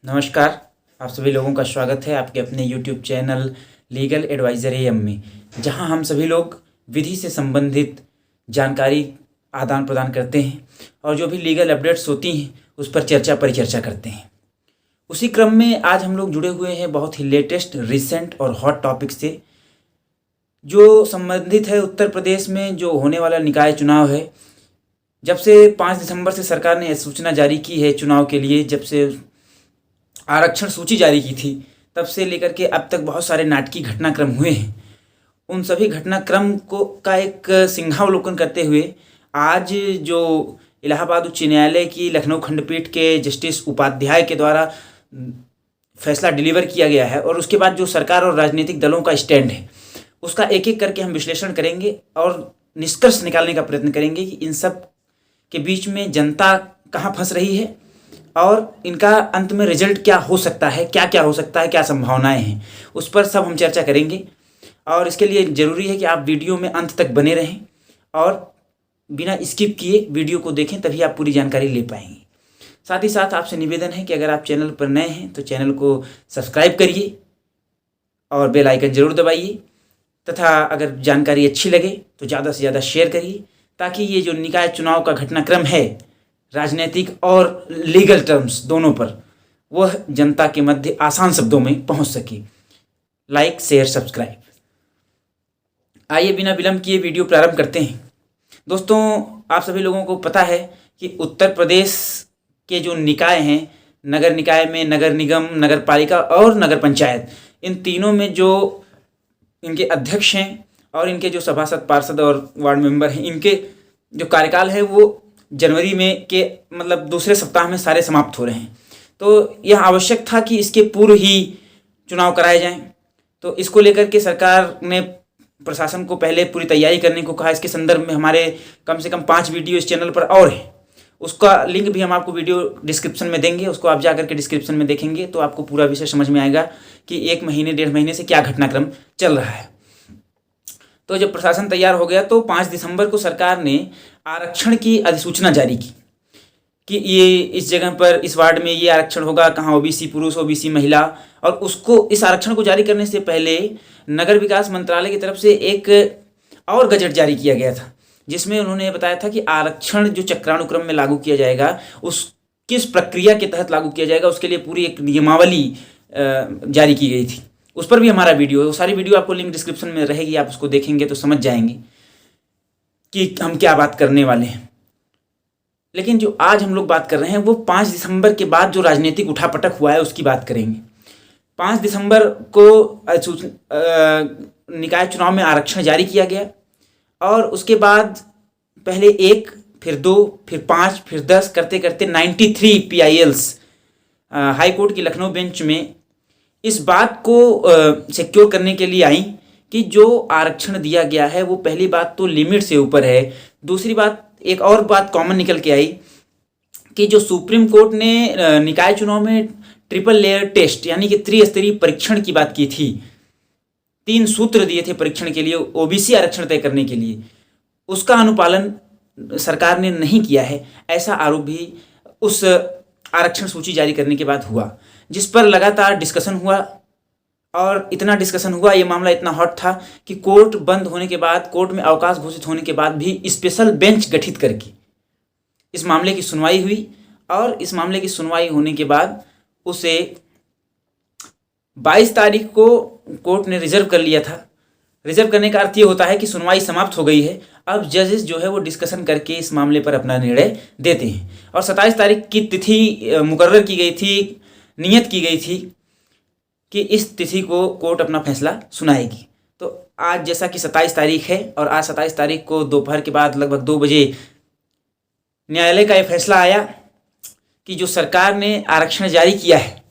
नमस्कार। आप सभी लोगों का स्वागत है आपके अपने YouTube channel legal adviser AM में, जहां हम सभी लोग विधि से संबंधित जानकारी आदान प्रदान करते हैं और जो भी लीगल अपडेट्स होती हैं उस पर चर्चा परिचर्चा करते हैं। उसी क्रम में आज हम लोग जुड़े हुए हैं बहुत ही लेटेस्ट, रिसेंट और हॉट टॉपिक से, जो संबंधित है उत्तर प्रदेश में जो होने वाला निकाय चुनाव है। जब से 5 दिसंबर से सरकार ने सूचना जारी की है चुनाव के लिए, जब से आरक्षण सूची जारी की थी, तब से लेकर के अब तक बहुत सारे नाटकीय घटनाक्रम हुए हैं। उन सभी घटनाक्रम को का एक सिंहावलोकन करते हुए आज जो इलाहाबाद उच्च न्यायालय की लखनऊ खंडपीठ के जस्टिस उपाध्याय के द्वारा फैसला डिलीवर किया गया है और उसके बाद जो सरकार और राजनीतिक दलों का स्टैंड है, उसका एक एक करके हम विश्लेषण करेंगे और निष्कर्ष निकालने का प्रयत्न करेंगे कि इन सब के बीच में जनता कहाँ फंस रही है और इनका अंत में रिजल्ट क्या हो सकता है, क्या क्या हो सकता है, क्या संभावनाएं हैं, उस पर सब हम चर्चा करेंगे। और इसके लिए ज़रूरी है कि आप वीडियो में अंत तक बने रहें और बिना स्किप किए वीडियो को देखें, तभी आप पूरी जानकारी ले पाएंगे। साथ ही साथ आपसे निवेदन है कि अगर आप चैनल पर नए हैं तो चैनल को सब्सक्राइब करिए और बेल आइकन जरूर दबाइए, तथा अगर जानकारी अच्छी लगे तो ज़्यादा से ज़्यादा शेयर करिए, ताकि ये जो निकाय चुनाव का घटनाक्रम है, राजनीतिक और लीगल टर्म्स दोनों पर, वह जनता के मध्य आसान शब्दों में पहुंच सके। Like, share, subscribe. आइए बिना विलंब किए वीडियो प्रारंभ करते हैं। दोस्तों, आप सभी लोगों को पता है कि उत्तर प्रदेश के जो निकाय हैं, नगर निकाय में नगर निगम, नगर पालिका और नगर पंचायत, इन तीनों में जो इनके अध्यक्ष हैं और इनके जो सभासद, पार्षद और वार्ड मेंबर हैं, इनके जो कार्यकाल है वो जनवरी में के मतलब दूसरे सप्ताह में सारे समाप्त हो रहे हैं। तो यह आवश्यक था कि इसके पूर्व ही चुनाव कराए जाएं। तो इसको लेकर के सरकार ने प्रशासन को पहले पूरी तैयारी करने को कहा। इसके संदर्भ में हमारे कम से कम 5 वीडियो इस चैनल पर और हैं, उसका लिंक भी हम आपको वीडियो डिस्क्रिप्शन में देंगे। उसको आप जा करके डिस्क्रिप्शन में देखेंगे तो आपको पूरा विषय समझ में आएगा कि 1 महीने 1.5 महीने से क्या घटनाक्रम चल रहा है। तो जब प्रशासन तैयार हो गया तो 5 दिसंबर को सरकार ने आरक्षण की अधिसूचना जारी की कि ये इस जगह पर, इस वार्ड में ये आरक्षण होगा, कहाँ ओबीसी पुरुष, ओबीसी महिला। और उसको, इस आरक्षण को जारी करने से पहले नगर विकास मंत्रालय की तरफ से एक और गजट जारी किया गया था, जिसमें उन्होंने बताया था कि आरक्षण जो चक्रानुक्रम में लागू किया जाएगा, उस किस प्रक्रिया के तहत लागू किया जाएगा, उसके लिए पूरी एक नियमावली जारी की गई थी। उस पर भी हमारा वीडियो है, वो सारी वीडियो आपको लिंक डिस्क्रिप्शन में रहेगी, आप उसको देखेंगे तो समझ जाएंगे कि हम क्या बात करने वाले हैं। लेकिन जो आज हम लोग बात कर रहे हैं वो 5 दिसंबर के बाद जो राजनीतिक उठापटक हुआ है उसकी बात करेंगे। 5 दिसंबर को निकाय चुनाव में आरक्षण जारी किया गया और उसके बाद पहले 1, फिर 2, फिर 5, फिर 10 करते करते 93 PILs हाई कोर्ट की लखनऊ बेंच में इस बात को सिक्योर करने के लिए आई कि जो आरक्षण दिया गया है वो पहली बात तो लिमिट से ऊपर है। दूसरी बात, एक और बात कॉमन निकल के आई कि जो सुप्रीम कोर्ट ने निकाय चुनाव में ट्रिपल लेयर टेस्ट यानी कि त्रिस्तरीय परीक्षण की बात की थी, 3 सूत्र दिए थे परीक्षण के लिए ओबीसी आरक्षण तय करने के लिए, उसका अनुपालन सरकार ने नहीं किया है, ऐसा आरोप भी उस आरक्षण सूची जारी करने के बाद हुआ, जिस पर लगातार डिस्कशन हुआ। और इतना डिस्कशन हुआ, ये मामला इतना हॉट था कि कोर्ट बंद होने के बाद, कोर्ट में अवकाश घोषित होने के बाद भी स्पेशल बेंच गठित करके इस मामले की सुनवाई हुई। और इस मामले की सुनवाई होने के बाद उसे 22 तारीख को कोर्ट ने रिजर्व कर लिया था। रिजर्व करने का अर्थ ये होता है कि सुनवाई समाप्त हो गई है, अब जजेस जो है वो डिस्कशन करके इस मामले पर अपना निर्णय देते हैं। और 27 तारीख की तिथि मुकर्रर की गई थी, नियत की गई थी कि इस तिथि को कोर्ट अपना फैसला सुनाएगी। तो आज जैसा कि 27 तारीख है और आज 27 तारीख को दोपहर के बाद लगभग 2 बजे न्यायालय का यह फैसला आया कि जो सरकार ने आरक्षण जारी किया है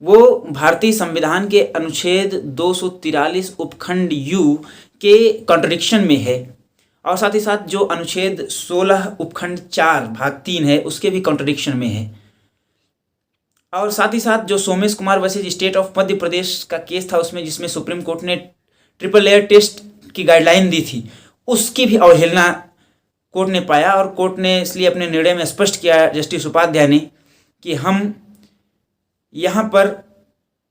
वो भारतीय संविधान के अनुच्छेद 243 उपखंड यू के कॉन्ट्रडिक्शन में है, और साथ ही साथ जो अनुच्छेद 16 उपखंड 4 भाग 3 है उसके भी कॉन्ट्रडिक्शन में है। और साथ ही साथ जो Somesh Kumar versus State of Madhya Pradesh का केस था उसमें, जिसमें सुप्रीम कोर्ट ने ट्रिपल लेयर टेस्ट की गाइडलाइन दी थी, उसकी भी अवहेलना कोर्ट ने पाया, और कोर्ट ने इसलिए अपने निर्णय में स्पष्ट किया जस्टिस उपाध्याय ने कि हम यहाँ पर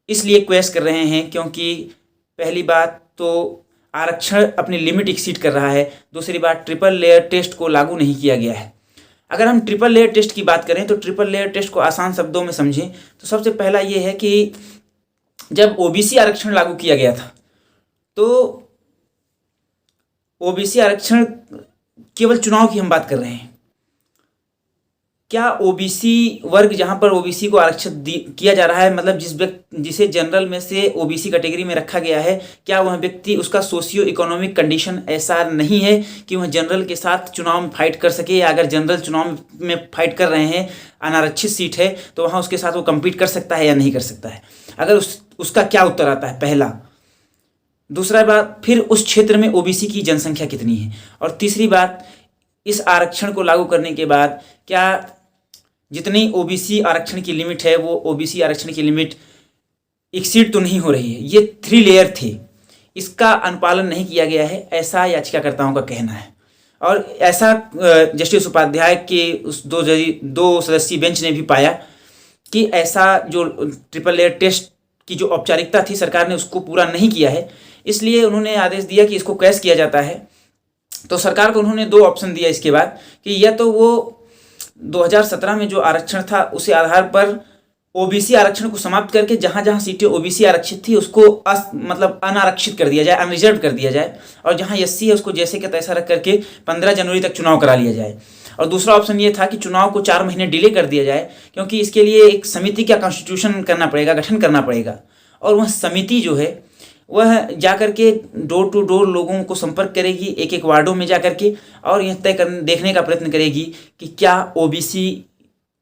इसलिए क्वेश्चन कर रहे हैं क्योंकि पहली बात तो आरक्षण अपनी लिमिट एक्सीड कर रहा है, दूसरी बात ट्रिपल लेयर टेस्ट को लागू नहीं किया गया है। अगर हम ट्रिपल लेयर टेस्ट की बात करें तो ट्रिपल लेयर टेस्ट को आसान शब्दों में समझें तो सबसे पहला ये है कि जब ओबीसी आरक्षण लागू किया गया था तो ओबीसी आरक्षण केवल चुनाव की हम बात कर रहे हैं। क्या ओबीसी वर्ग जहां पर ओबीसी को आरक्षित किया जा रहा है, मतलब जिसे जनरल में से ओबीसी कैटेगरी में रखा गया है, क्या वह व्यक्ति, उसका सोशियो इकोनॉमिक कंडीशन ऐसा नहीं है कि वह जनरल के साथ चुनाव में फाइट कर सके, या अगर जनरल चुनाव में फाइट कर रहे हैं, अनारक्षित सीट है तो वहाँ उसके साथ वो कम्पीट कर सकता है या नहीं कर सकता है? अगर उसका क्या उत्तर आता है, पहला। दूसरा बात, फिर उस क्षेत्र में ओबीसी की जनसंख्या कितनी है? और तीसरी बात, इस आरक्षण को लागू करने के बाद क्या जितनी ओबीसी आरक्षण की लिमिट है वो ओबीसी आरक्षण की लिमिट एक्सीड तो नहीं हो रही है? ये 3 लेयर थे, इसका अनुपालन नहीं किया गया है, ऐसा याचिकाकर्ताओं का कहना है। और ऐसा जस्टिस उपाध्याय के उस दो सदस्यीय बेंच ने भी पाया कि ऐसा जो ट्रिपल लेयर टेस्ट की जो औपचारिकता थी सरकार ने उसको पूरा नहीं किया है, इसलिए उन्होंने आदेश दिया कि इसको कैश किया जाता है। तो सरकार को उन्होंने 2 ऑप्शन दिया इसके बाद कि या तो वो 2017 में जो आरक्षण था उसी आधार पर ओबीसी आरक्षण को समाप्त करके जहां जहां सीटें ओबीसी आरक्षित थी उसको मतलब अनारक्षित कर दिया जाए, अनरिजर्व कर दिया जाए, और जहां एससी है उसको जैसे के तैसा रख करके 15 जनवरी तक चुनाव करा लिया जाए। और दूसरा ऑप्शन ये था कि चुनाव को 4 महीने डिले कर दिया जाए, क्योंकि इसके लिए एक समिति का कॉन्स्टिट्यूशन करना पड़ेगा, गठन करना पड़ेगा, और वह समिति जो है वह जाकर के डोर टू डोर लोगों को संपर्क करेगी, एक एक वार्डों में जाकर के, और यह देखने का प्रयत्न करेगी कि क्या ओबीसी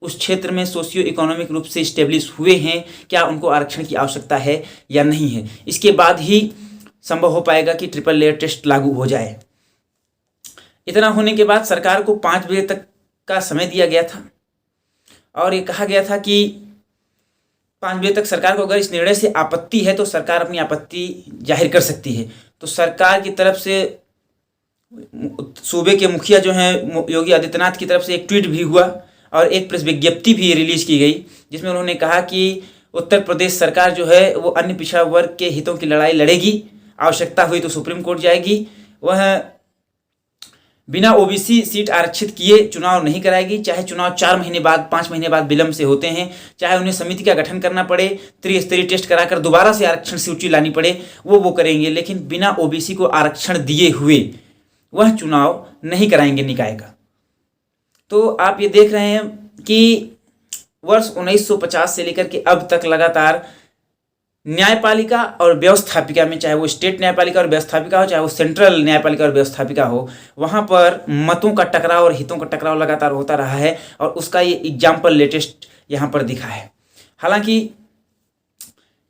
उस क्षेत्र में सोशियो इकोनॉमिक रूप से स्टेब्लिश हुए हैं, क्या उनको आरक्षण की आवश्यकता है या नहीं है। इसके बाद ही संभव हो पाएगा कि ट्रिपल लेयर टेस्ट लागू हो जाए। इतना होने के बाद सरकार को 5 बजे तक का समय दिया गया था, और ये कहा गया था कि 5 बजे तक सरकार को अगर इस निर्णय से आपत्ति है तो सरकार अपनी आपत्ति जाहिर कर सकती है। तो सरकार की तरफ से सूबे के मुखिया जो हैं योगी आदित्यनाथ की तरफ से एक ट्वीट भी हुआ और एक प्रेस विज्ञप्ति भी रिलीज की गई, जिसमें उन्होंने कहा कि उत्तर प्रदेश सरकार जो है वो अन्य पिछड़ा वर्ग के हितों की लड़ाई लड़ेगी, आवश्यकता हुई तो सुप्रीम कोर्ट जाएगी, वह बिना ओबीसी सीट आरक्षित किए चुनाव नहीं कराएगी, चाहे चुनाव 4 महीने बाद 5 महीने बाद विलंब से होते हैं, चाहे उन्हें समिति का गठन करना पड़े, त्रिस्तरीय टेस्ट कराकर दोबारा से आरक्षण सूची लानी पड़े, वो करेंगे, लेकिन बिना ओबीसी को आरक्षण दिए हुए वह चुनाव नहीं कराएंगे निकाय का। तो आप ये देख रहे हैं कि वर्ष 1950 से लेकर के अब तक लगातार न्यायपालिका और व्यवस्थापिका में, चाहे वो स्टेट न्यायपालिका और व्यवस्थापिका हो, चाहे वो सेंट्रल न्यायपालिका और व्यवस्थापिका हो, वहाँ पर मतों का टकराव और हितों का टकराव लगातार होता रहा है, और उसका ये एग्जाम्पल लेटेस्ट यहाँ पर दिखा है। हालांकि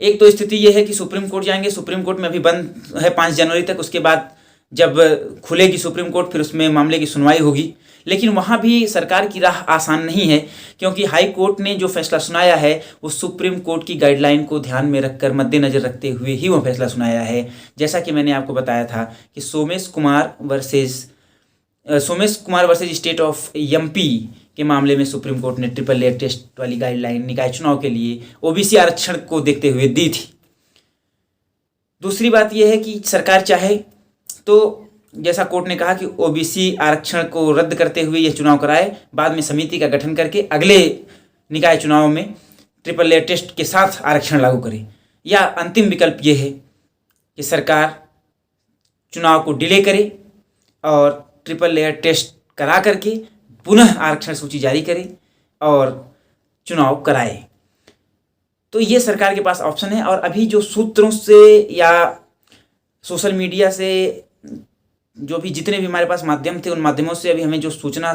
एक तो स्थिति ये है कि सुप्रीम कोर्ट जाएंगे, सुप्रीम कोर्ट में अभी बंद है 5 जनवरी तक, उसके बाद जब खुलेगी सुप्रीम कोर्ट फिर उसमें मामले की सुनवाई होगी, लेकिन वहाँ भी सरकार की राह आसान नहीं है, क्योंकि हाई कोर्ट ने जो फैसला सुनाया है वो सुप्रीम कोर्ट की गाइडलाइन को ध्यान में रखकर, मद्देनज़र रखते हुए ही वो फैसला सुनाया है। जैसा कि मैंने आपको बताया था कि Somesh Kumar versus State of MP के मामले में सुप्रीम कोर्ट ने ट्रिपल लेयर टेस्ट वाली गाइडलाइन निकाय चुनाव के लिए ओबीसी आरक्षण को देखते हुए दी थी। दूसरी बात यह है कि सरकार चाहे तो जैसा कोर्ट ने कहा कि ओबीसी आरक्षण को रद्द करते हुए यह चुनाव कराए, बाद में समिति का गठन करके अगले निकाय चुनाव में ट्रिपल लेयर टेस्ट के साथ आरक्षण लागू करे, या अंतिम विकल्प ये है कि सरकार चुनाव को डिले करे और ट्रिपल लेयर टेस्ट करा करके पुनः आरक्षण सूची जारी करे और चुनाव कराए। तो ये सरकार के पास ऑप्शन है। और अभी जो सूत्रों से या सोशल मीडिया से जो भी जितने भी हमारे पास माध्यम थे, उन माध्यमों से अभी हमें जो सूचना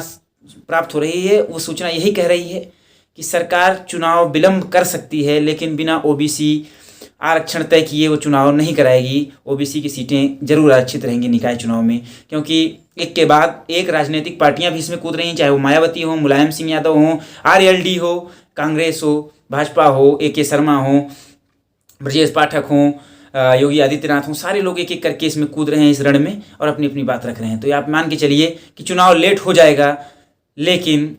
प्राप्त हो रही है वो सूचना यही कह रही है कि सरकार चुनाव विलंब कर सकती है, लेकिन बिना ओबीसी आरक्षण तय किए वो चुनाव नहीं कराएगी। ओबीसी की सीटें जरूर आरक्षित रहेंगी निकाय चुनाव में, क्योंकि एक के बाद एक राजनीतिक पार्टियां भी इसमें कूद रही हैं, चाहे वो मायावती हो, मुलायम सिंह यादव हो, आरएलडी हो, कांग्रेस हो, भाजपा हो, AK शर्मा हो, ब्रजेश पाठक हो, योगी आदित्यनाथ हों, सारे लोग एक एक करके इसमें कूद रहे हैं इस रण में और अपनी अपनी बात रख रहे हैं। तो आप मान के चलिए कि चुनाव लेट हो जाएगा, लेकिन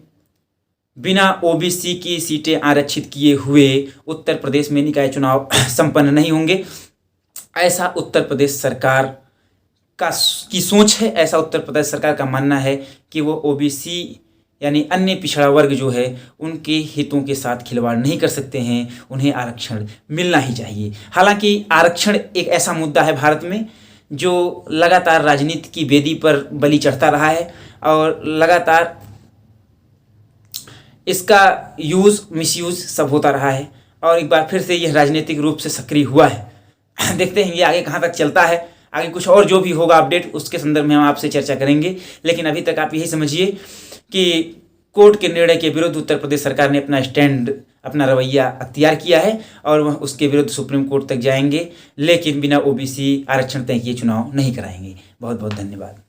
बिना ओबीसी की सीटें आरक्षित किए हुए उत्तर प्रदेश में निकाय चुनाव संपन्न नहीं होंगे। ऐसा उत्तर प्रदेश सरकार की सोच है, ऐसा उत्तर प्रदेश सरकार का मानना है कि वो ओबीसी यानी अन्य पिछड़ा वर्ग जो है उनके हितों के साथ खिलवाड़ नहीं कर सकते हैं, उन्हें आरक्षण मिलना ही चाहिए। हालांकि आरक्षण एक ऐसा मुद्दा है भारत में जो लगातार राजनीति की वेदी पर बलि चढ़ता रहा है और लगातार इसका यूज़ मिसयूज़ सब होता रहा है और एक बार फिर से यह राजनीतिक रूप से सक्रिय हुआ है। देखते हैं ये आगे कहाँ तक चलता है। आगे कुछ और जो भी होगा अपडेट उसके संदर्भ में हम आपसे चर्चा करेंगे, लेकिन अभी तक आप यही समझिए कि कोर्ट के निर्णय के विरुद्ध उत्तर प्रदेश सरकार ने अपना स्टैंड, अपना रवैया अख्तियार किया है और वह उसके विरुद्ध सुप्रीम कोर्ट तक जाएंगे, लेकिन बिना ओबीसी आरक्षण तय किए चुनाव नहीं कराएंगे। बहुत बहुत धन्यवाद।